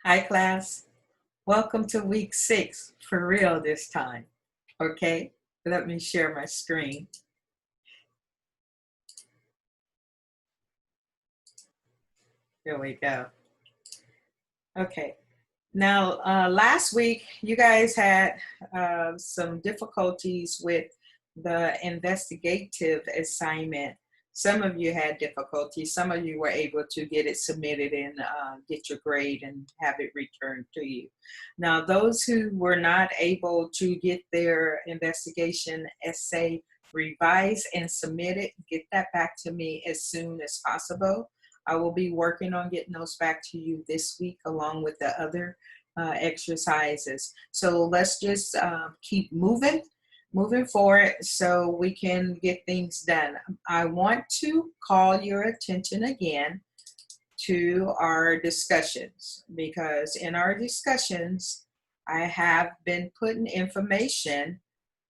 Hi, class. Welcome to week 6, for real this time. Okay, let me share my screen. Here we go. Okay, now last week you guys had some difficulties with the investigative assignment. Some of you had difficulties, some of you were able to get it submitted and get your grade and have it returned to you. Now, those who were not able to get their investigation essay revised and submitted, get that back to me as soon as possible. I will be working on getting those back to you this week along with the other exercises. So let's just keep moving forward so we can get things done. I want to call your attention again to our discussions, because in our discussions, I have been putting information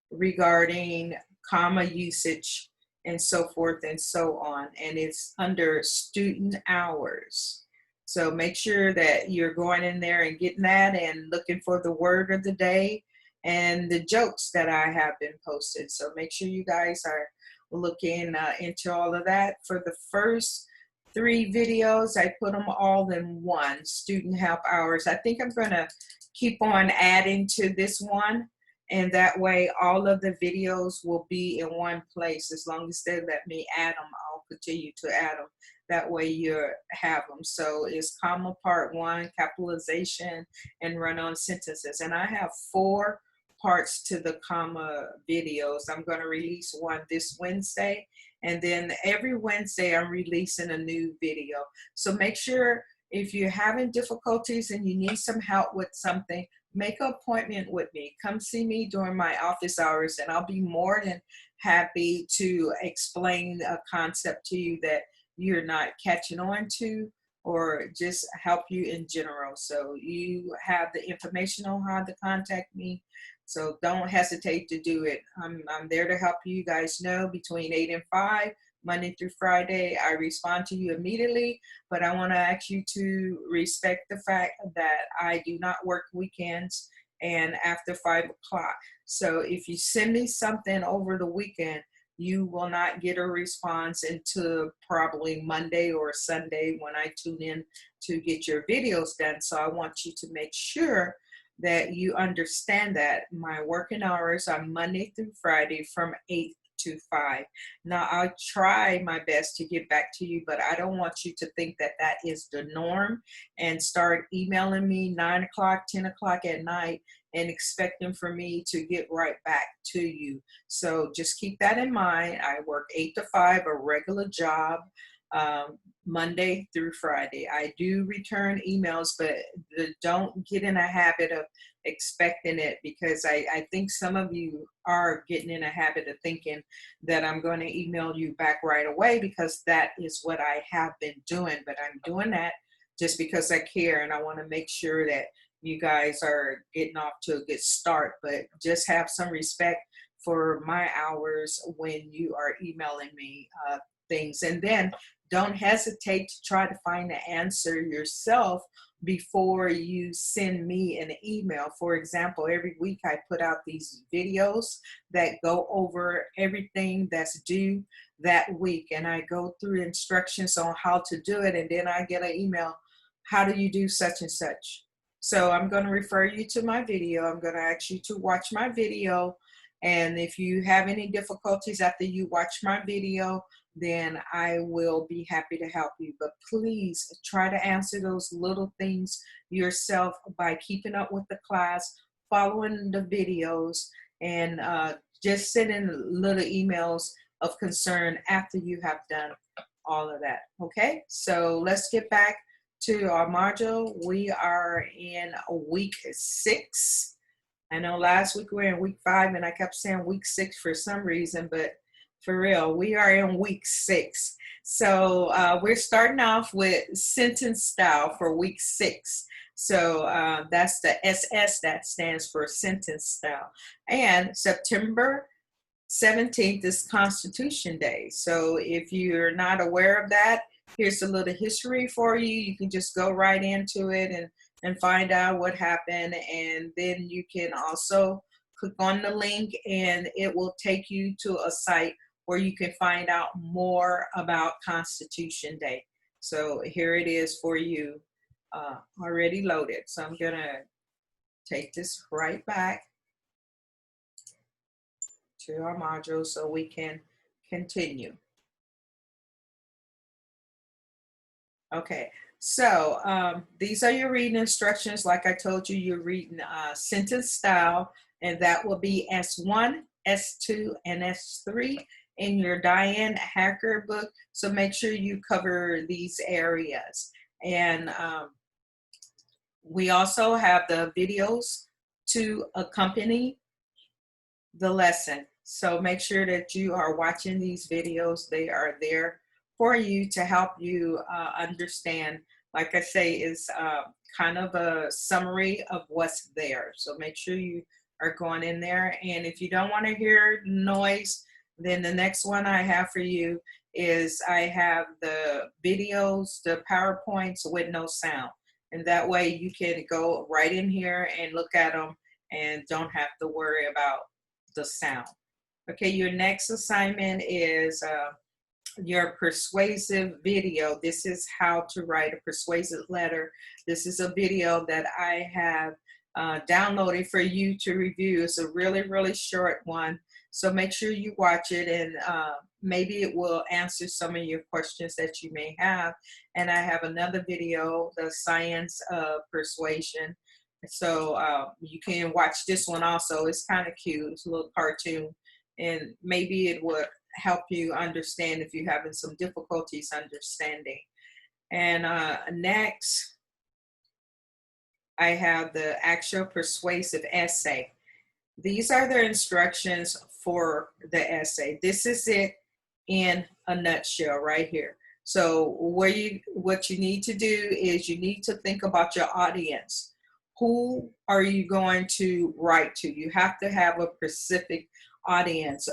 regarding comma usage and so forth and so on, and it's under student hours. So make sure that you're going in there and getting that and looking for the word of the day and the jokes that I have been posted. So make sure you guys are looking into all of that. For the first 3 videos, I put them all in one, student help hours. I think I'm going to keep on adding to this one, and that way all of the videos will be in one place. As long as they let me add them, I'll continue to add them. That way you have them. So it's comma part 1, capitalization, and run-on sentences. And I have 4 parts to the comma videos. I'm going to release one this Wednesday, and then every Wednesday I'm releasing a new video. So make sure, if you're having difficulties and you need some help with something, make an appointment with me. Come see me during my office hours, and I'll be more than happy to explain a concept to you that you're not catching on to, or just help you in general. So you have the information on how to contact me. So don't hesitate to do it. I'm there to help you guys know between 8 and 5, Monday through Friday. I respond to you immediately, but I want to ask you to respect the fact that I do not work weekends and after 5 o'clock. So if you send me something over the weekend, you will not get a response until probably Monday or Sunday when I tune in to get your videos done. So I want you to make sure that you understand that my working hours are Monday through Friday from 8 to 5. Now, I'll try my best to get back to you, but I don't want you to think that that is the norm and start emailing me 9 o'clock, 10 o'clock at night and expecting for me to get right back to you. So just keep that in mind. I work 8 to 5, a regular job, Monday through Friday. I do return emails, but don't get in a habit of expecting it, because I think some of you are getting in a habit of thinking that I'm going to email you back right away, because that is what I have been doing. But I'm doing that just because I care, and I want to make sure that you guys are getting off to a good start. But just have some respect for my hours when you are emailing me things. And then don't hesitate to try to find the answer yourself before you send me an email. For example, every week I put out these videos that go over everything that's due that week, and I go through instructions on how to do it, and then I get an email, how do you do such and such? So I'm going to refer you to my video. I'm going to ask you to watch my video, and if you have any difficulties after you watch my video, then I will be happy to help you. But please try to answer those little things yourself by keeping up with the class, following the videos, and just sending little emails of concern after you have done all of that. Okay, so let's get back to our module. We are in week 6. I know last week we were in week 5, and I kept saying week 6 for some reason, but for real, we are in week 6. So we're starting off with sentence style for week 6. So that's the SS, that stands for sentence style. And September 17th is Constitution Day. So if you're not aware of that, here's a little history for you. You can just go right into it and and find out what happened. And then you can also click on the link and it will take you to a site where you can find out more about Constitution Day. So here it is for you, already loaded. So I'm gonna take this right back to our module so we can continue. Okay, so these are your reading instructions. Like I told you, you're reading sentence style, and that will be S1, S2, and S3 in your Diane Hacker book. So make sure you cover these areas. And we also have the videos to accompany the lesson. So make sure that you are watching these videos. They are there for you to help you understand. Like I say, is kind of a summary of what's there. So make sure you are going in there. And if you don't want to hear noise, then the next one I have for you is I have the videos, the PowerPoints with no sound. And that way you can go right in here and look at them and don't have to worry about the sound. Okay, your next assignment is your persuasive video. This is how to write a persuasive letter. This is a video that I have downloaded for you to review. It's a really, really short one. So make sure you watch it, and maybe it will answer some of your questions that you may have. And I have another video, the science of persuasion. So you can watch this one also. It's kind of cute. It's a little cartoon, and maybe it would help you understand if you're having some difficulties understanding. And next, I have the actual persuasive essay. These are the instructions for the essay. This is it in a nutshell right here. So what you need to do is you need to think about your audience. Who are you going to write to? You have to have a specific audience.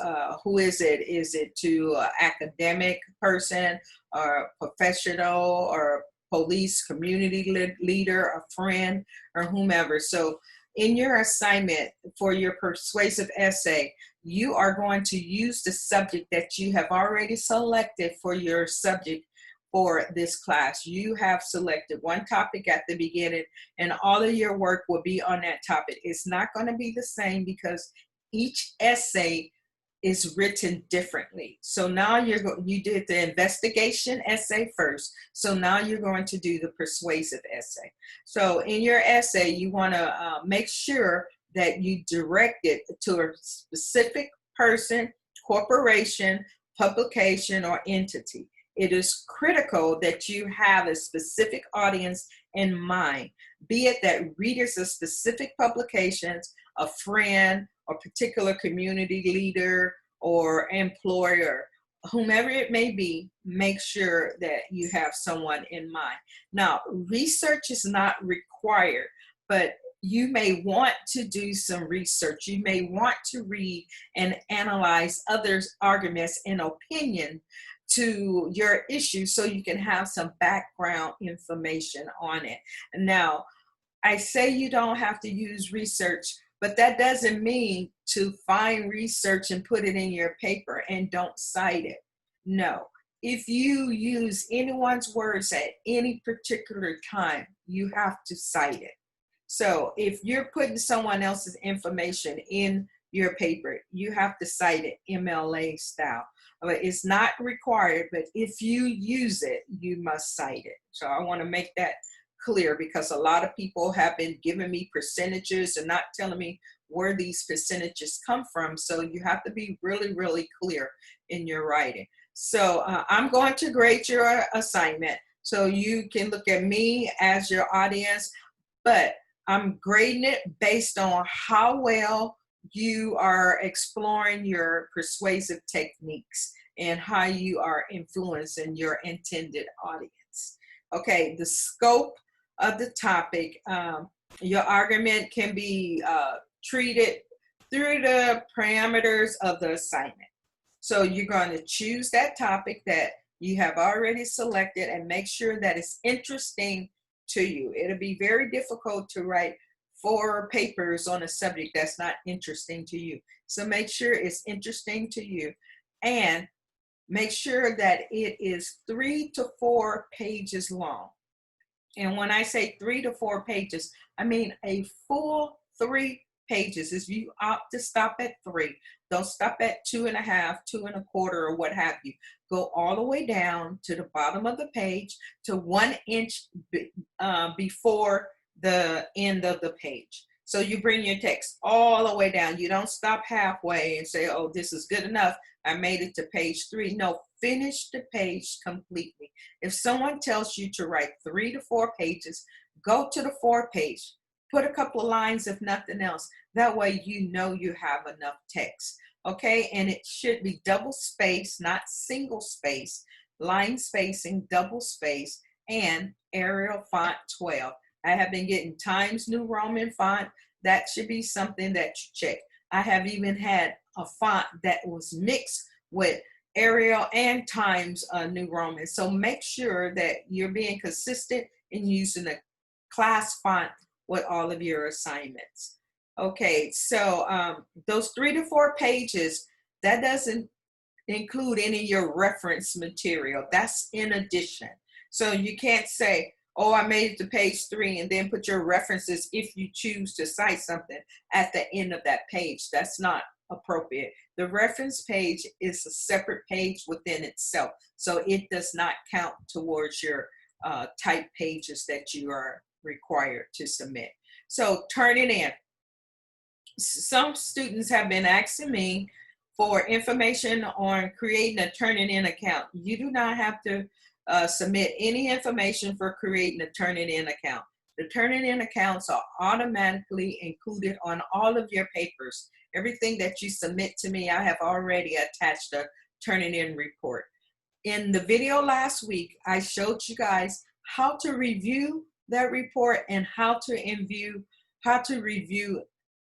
Who is it? Is it to an academic person, or professional, or police, community leader, a friend, or whomever? So in your assignment for your persuasive essay, you are going to use the subject that you have already selected for your subject for this class. You have selected one topic at the beginning, and all of your work will be on that topic. It's not going to be the same because each essay is written differently. So now you did the investigation essay first. So now you're going to do the persuasive essay. So in your essay, you want to make sure that you direct it to a specific person, corporation, publication, or entity. It is critical that you have a specific audience in mind, be it that readers of specific publications, a friend, or particular community leader, or employer, whomever it may be. Make sure that you have someone in mind. Now, research is not required, but you may want to do some research. You may want to read and analyze others' arguments and opinion to your issue so you can have some background information on it. Now, I say you don't have to use research, but that doesn't mean to find research and put it in your paper and don't cite it. No. If you use anyone's words at any particular time, you have to cite it. So if you're putting someone else's information in your paper, you have to cite it MLA style. But it's not required, but if you use it, you must cite it. So I want to make that clear, because a lot of people have been giving me percentages and not telling me where these percentages come from. So you have to be really, really clear in your writing. So I'm going to grade your assignment so you can look at me as your audience, but I'm grading it based on how well you are exploring your persuasive techniques and how you are influencing your intended audience. Okay, the scope of the topic, your argument can be treated through the parameters of the assignment. So you're going to choose that topic that you have already selected and make sure that it's interesting to you. It'll be very difficult to write 4 papers on a subject that's not interesting to you. So make sure it's interesting to you, and make sure that it is 3 to 4 pages long. And when I say 3 to 4 pages, I mean a full 3 pages. If you opt to stop at 3, don't stop at 2.5, 2.25, or what have you. Go all the way down to the bottom of the page to 1 inch before the end of the page. So you bring your text all the way down. You don't stop halfway and say, oh, this is good enough, I made it to page 3. No, finish the page completely. If someone tells you to write 3 to 4 pages, go to the 4th page. Put a couple of lines, if nothing else. That way you know you have enough text. Okay, and it should be double space, not single space, line spacing, double space, and Arial font 12. I have been getting Times New Roman font. That should be something that you check. I have even had a font that was mixed with Arial and Times New Roman. So make sure that you're being consistent in using a class font with all of your assignments. Okay, so those 3 to 4 pages, that doesn't include any of your reference material. That's in addition. So you can't say, oh, I made it to page 3, and then put your references, if you choose to cite something, at the end of that page. That's not appropriate. The reference page is a separate page within itself. So it does not count towards your type pages that you are required to submit. So turn it in. Some students have been asking me for information on creating a Turnitin account. You do not have to submit any information for creating a Turnitin account. The Turnitin accounts are automatically included on all of your papers. Everything that you submit to me, I have already attached a Turnitin report. In the video last week, I showed you guys how to review that report and how to review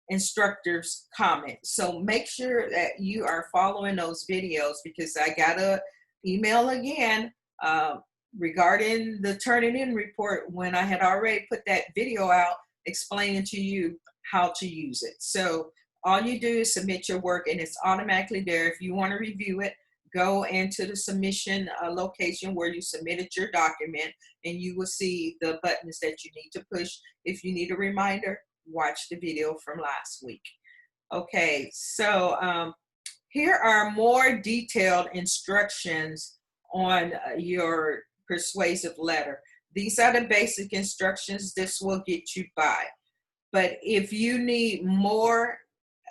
instructors' comments. So make sure that you are following those videos, because I got an email again regarding the Turnitin report when I had already put that video out explaining to you how to use it. So all you do is submit your work, and it's automatically there. If you want to review it, go into the submission location where you submitted your document, and you will see the buttons that you need to push. If you need a reminder, watch the video from last week. Okay, so here are more detailed instructions on your persuasive letter. These are the basic instructions. This will get you by. But if you need more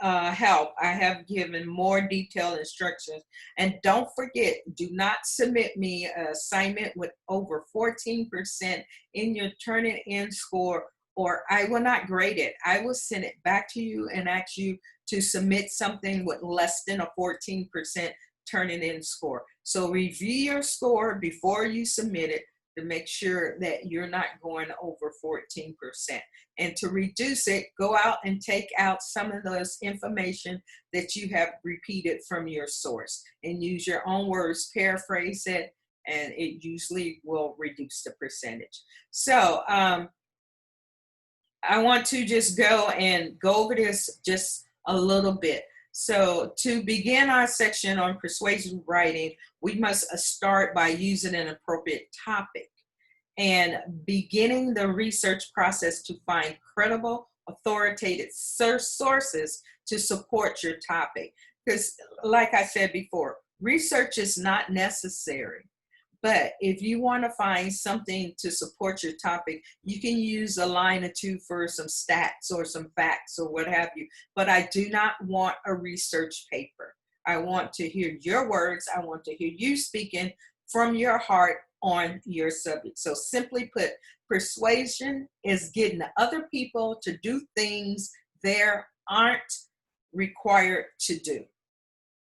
help, I have given more detailed instructions. And don't forget, do not submit me an assignment with over 14% in your Turnitin score, or I will not grade it. I will send it back to you and ask you to submit something with less than a 14% Turnitin score. So review your score before you submit it to make sure that you're not going over 14%. And to reduce it, go out and take out some of those information that you have repeated from your source and use your own words, paraphrase it, and it usually will reduce the percentage. So I want to just go over this just a little bit. So to begin our section on persuasive writing, we must start by using an appropriate topic and beginning the research process to find credible, authoritative sources to support your topic. Because like I said before, research is not necessary. But if you want to find something to support your topic, you can use a line or two for some stats or some facts or what have you. But I do not want a research paper. I want to hear your words. I want to hear you speaking from your heart on your subject. So simply put, persuasion is getting other people to do things they aren't required to do.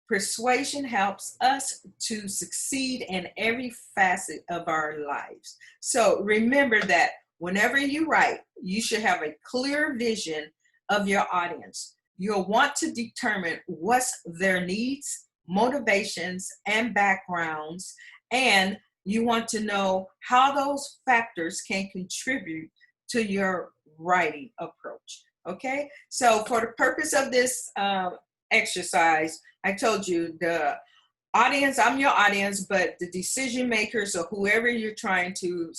Persuasion helps us to succeed in every facet of our lives. So remember that whenever you write, you should have a clear vision of your audience. You'll want to determine what's their needs, motivations, and backgrounds, and You want to know how those factors can contribute to your writing approach. Okay, so for the purpose of this exercise, I told you the audience, I'm your audience, but the decision makers or whoever you're trying to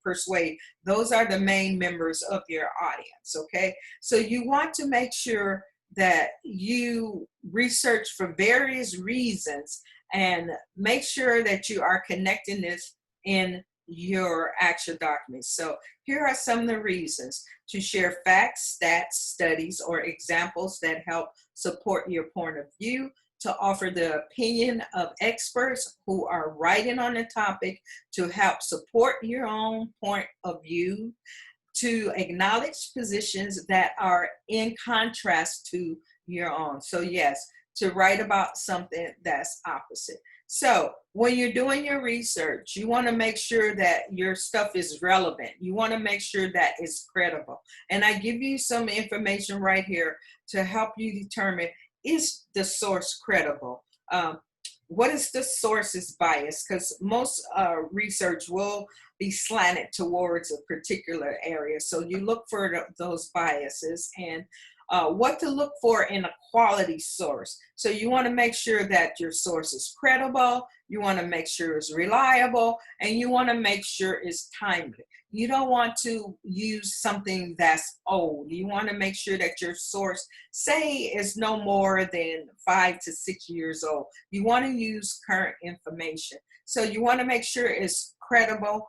persuade, those are the main members of your audience. Okay, so you want to make sure that you research for various reasons and make sure that you are connecting this in your actual documents. So here are some of the reasons: to share facts, stats, studies, or examples that help support your point of view; to offer the opinion of experts who are writing on the topic to help support your own point of view; to acknowledge positions that are in contrast to your own. So yes, to write about something that's opposite. So when you're doing your research, you want to make sure that your stuff is relevant. You want to make sure that it's credible. And I give you some information right here to help you determine, is the source credible? What is the source's bias? Because most research will be slanted towards a particular area. So you look for those biases, and what to look for in a quality source. So you want to make sure that your source is credible, you want to make sure it's reliable, and you want to make sure it's timely. You don't want to use something that's old. You want to make sure that your source, say, is no more than 5 to 6 years old. You want to use current information. So you want to make sure it's credible.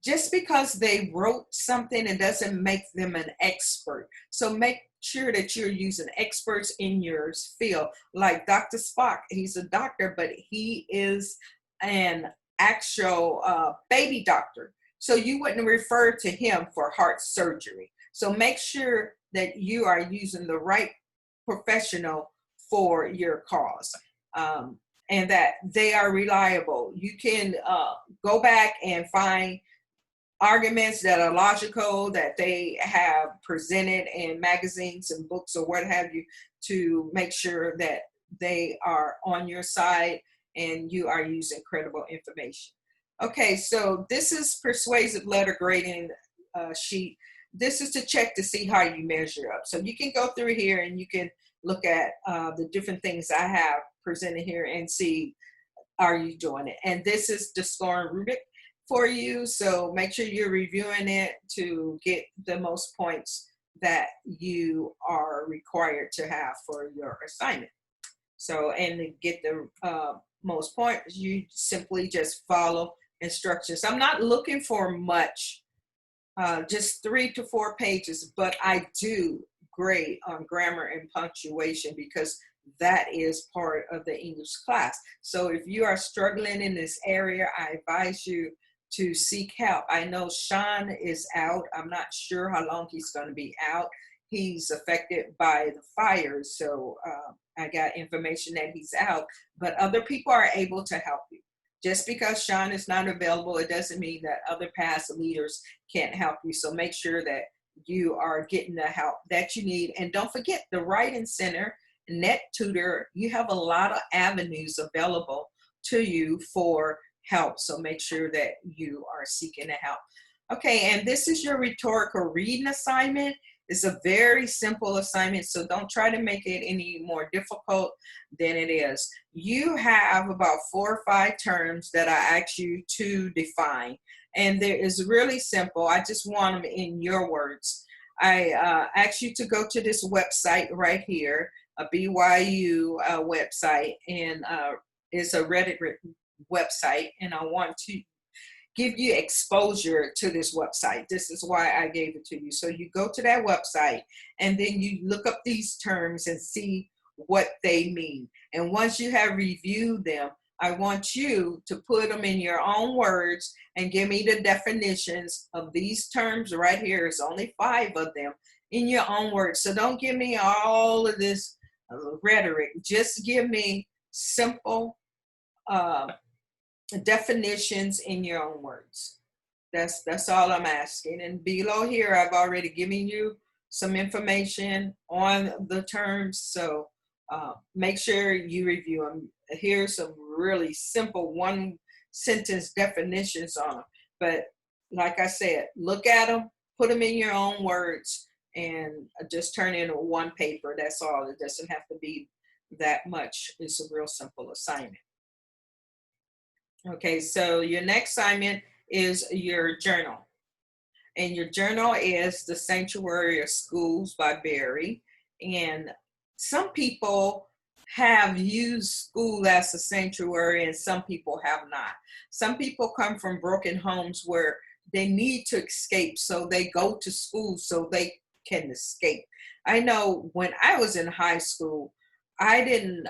Just because they wrote something, it doesn't make them an expert. So make sure that you're using experts in your field. Like Dr. Spock, he's a doctor, but he is an actual baby doctor. So you wouldn't refer to him for heart surgery. So make sure that you are using the right professional for your cause. And that they are reliable. You can go back and find arguments that are logical, that they have presented in magazines and books or what have you, to make sure that they are on your side and you are using credible information. Okay, so this is persuasive letter grading sheet. This is to check to see how you measure up. So you can go through here and you can look at the different things I have presented here and see, are you doing it? And this is the scoring rubric for you. So make sure you're reviewing it to get the most points that you are required to have for your assignment. So, and to get the most points, you simply just follow instructions. I'm not looking for much, just 3 to 4 pages, but I do grade on grammar and punctuation because that is part of the English class. So if you are struggling in this area, I advise you to seek help. I know Sean is out. I'm not sure how long he's going to be out. He's affected by the fires, so I got information that he's out, but other people are able to help you. Just because Sean is not available, it doesn't mean that other past leaders can't help you. So make sure that you are getting the help that you need. And don't forget the Writing Center, Net Tutor. You have a lot of avenues available to you for help. So make sure that you are seeking the help. Okay, and this is your rhetorical reading assignment. It's a very simple assignment, so don't try to make it any more difficult than it is. You have about 4 or 5 terms that I ask you to define, and there is really simple. I just want them in your words. I ask you to go to this website right here, a BYU website, and it's a Reddit website, and I want to give you exposure to this website. This is why I gave it to you. So you go to that website and then you look up these terms and see what they mean. And once you have reviewed them, I want you to put them in your own words and give me the definitions of these terms right here. There's only 5 of them in your own words. So don't give me all of this rhetoric. Just give me simple definitions in your own words. That's all I'm asking. And below here, I've already given you some information on the terms. So make sure you review them. Here's some really simple 1 sentence definitions on them. But like I said, look at them, put them in your own words, and just turn in one paper. That's all. It doesn't have to be that much. It's a real simple assignment. Okay, so your next assignment is your journal. And your journal is The Sanctuary of Schools by Barry. And some people have used school as a sanctuary and some people have not. Some people come from broken homes where they need to escape, so they go to school so they can escape. I know when I was in high school, I didn't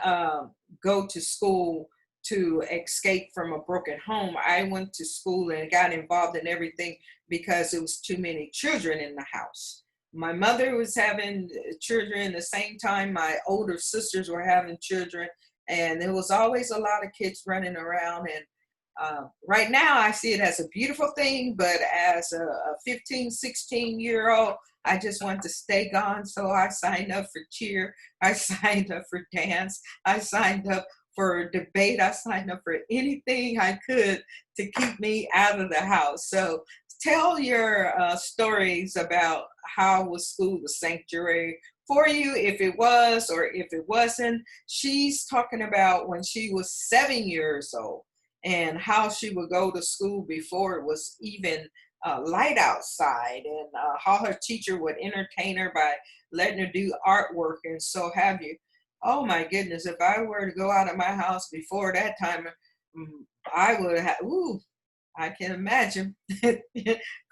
go to school to escape from a broken home. I went to school and got involved in everything because it was too many children in the house. My mother was having children the same time my older sisters were having children, and there was always a lot of kids running around. And right now I see it as a beautiful thing, but as a 15, 16-year-old, I just want to stay gone. So I signed up for cheer. I signed up for dance. I signed up for debate. I signed up for anything I could to keep me out of the house. So tell your stories about how was school the sanctuary for you, if it was or if it wasn't. She's talking about when she was 7 years old and how she would go to school before it was even light outside, and how her teacher would entertain her by letting her do artwork and so have you. Oh my goodness, if I were to go out of my house before that time, I would have, I can imagine.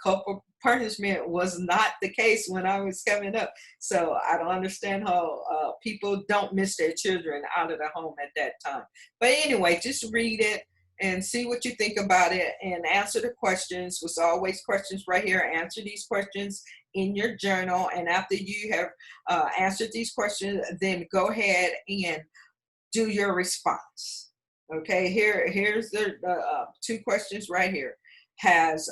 Corporal punishment was not the case when I was coming up. So I don't understand how people don't miss their children out of the home at that time. But anyway, just read it and see what you think about it and answer the questions. There's always questions right here. Answer these questions in your journal. And after you have answered these questions, then go ahead and do your response. Okay, here's the two questions right here. Has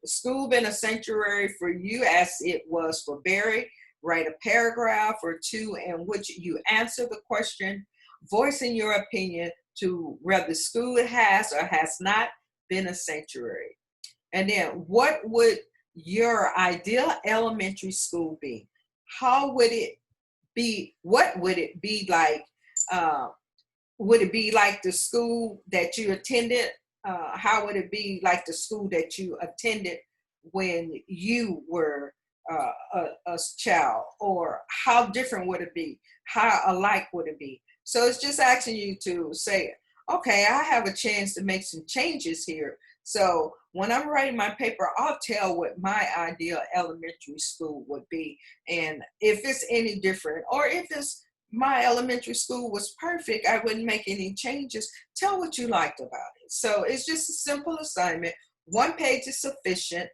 school been a sanctuary for you as it was for Barry? Write a paragraph or two in which you answer the question, voicing your opinion to whether school has or has not been a sanctuary. And then what would your ideal elementary school be? How would it be? What would it be like? Would it be like the school that you attended? How would it be like the school that you attended when you were a child? Or how different would it be? How alike would it be? So it's just asking you to say, okay, I have a chance to make some changes here. So when I'm writing my paper, I'll tell what my ideal elementary school would be. And if it's any different, or if it's my elementary school was perfect, I wouldn't make any changes. Tell what you liked about it. So it's just a simple assignment. 1 page is sufficient.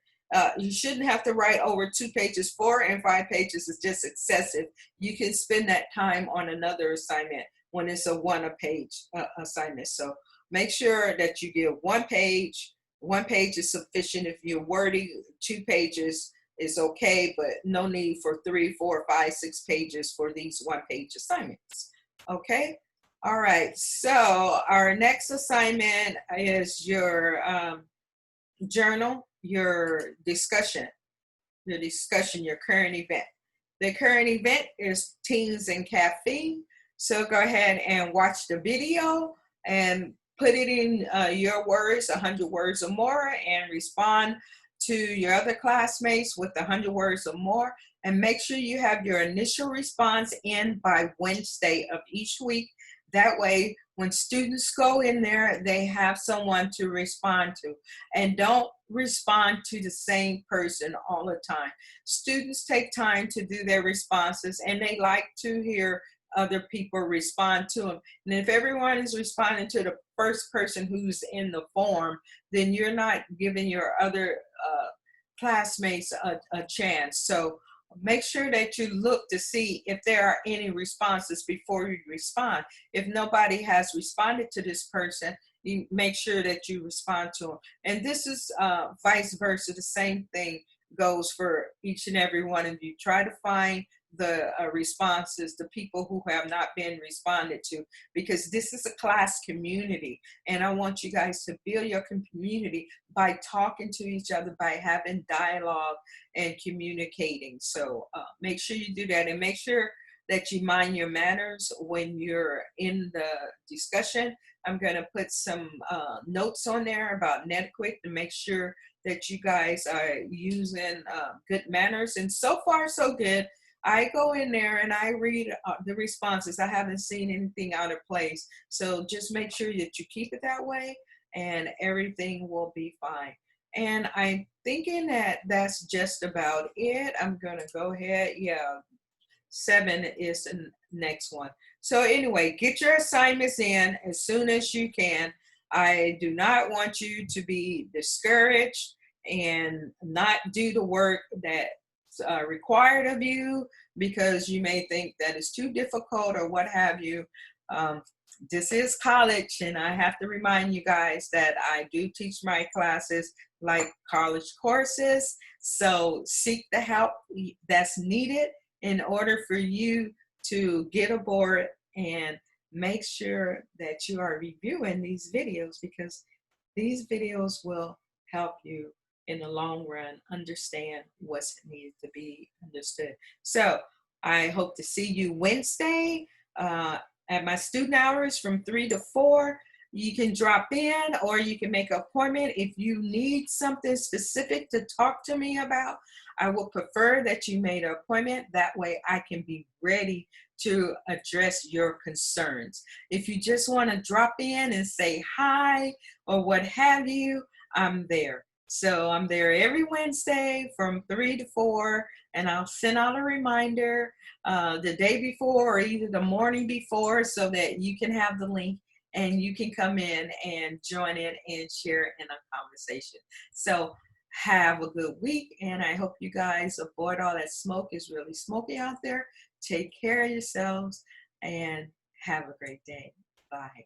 You shouldn't have to write over 2 pages. 4 and 5 pages is just excessive. You can spend that time on another assignment when it's a 1-page assignment. So make sure that you give 1 page. 1 page is sufficient. If you're wordy, 2 pages is okay, but no need for 3, 4, 5, 6 pages for these 1-page assignments. Okay. All right. So our next assignment is your journal, your discussion, your current event. The current event is teens and caffeine. So go ahead and watch the video and put it in your words, 100 words or more, and respond to your other classmates with 100 words or more. And make sure you have your initial response in by Wednesday of each week. That way, when students go in there, they have someone to respond to. And don't respond to the same person all the time. Students take time to do their responses, and they like to hear other people respond to them. And if everyone is responding to the first person who's in the form, then you're not giving your other classmates a chance. So make sure that you look to see if there are any responses before you respond. If nobody has responded to this person, you make sure that you respond to them. And this is vice versa. The same thing goes for each and every one of you. Try to find the responses, the people who have not been responded to, because this is a class community. And I want you guys to build your community by talking to each other, by having dialogue and communicating. So make sure you do that, and make sure that you mind your manners when you're in the discussion. I'm going to put some notes on there about Netquik to make sure that you guys are using good manners. And so far, so good. I go in there and I read the responses. I haven't seen anything out of place. So just make sure that you keep it that way and everything will be fine. And I'm thinking that that's just about it. I'm going to go ahead. Yeah, 7 is the next one. So anyway, get your assignments in as soon as you can. I do not want you to be discouraged and not do the work that's required of you because you may think that it's too difficult or what have you. This is college, and I have to remind you guys that I do teach my classes like college courses. So seek the help that's needed in order for you to get aboard, and make sure that you are reviewing these videos, because these videos will help you in the long run understand what's needed to be understood. So I hope to see you Wednesday at my student hours from 3 to 4. You can drop in or you can make an appointment. If you need something specific to talk to me about, I would prefer that you made an appointment. That way I can be ready to address your concerns. If you just want to drop in and say hi or what have you, I'm there. So I'm there every Wednesday from 3 to 4, and I'll send out a reminder the day before or either the morning before so that you can have the link and you can come in and join in and share in a conversation. So have a good week, and I hope you guys avoid all that smoke. It's really smoky out there. Take care of yourselves and have a great day. Bye.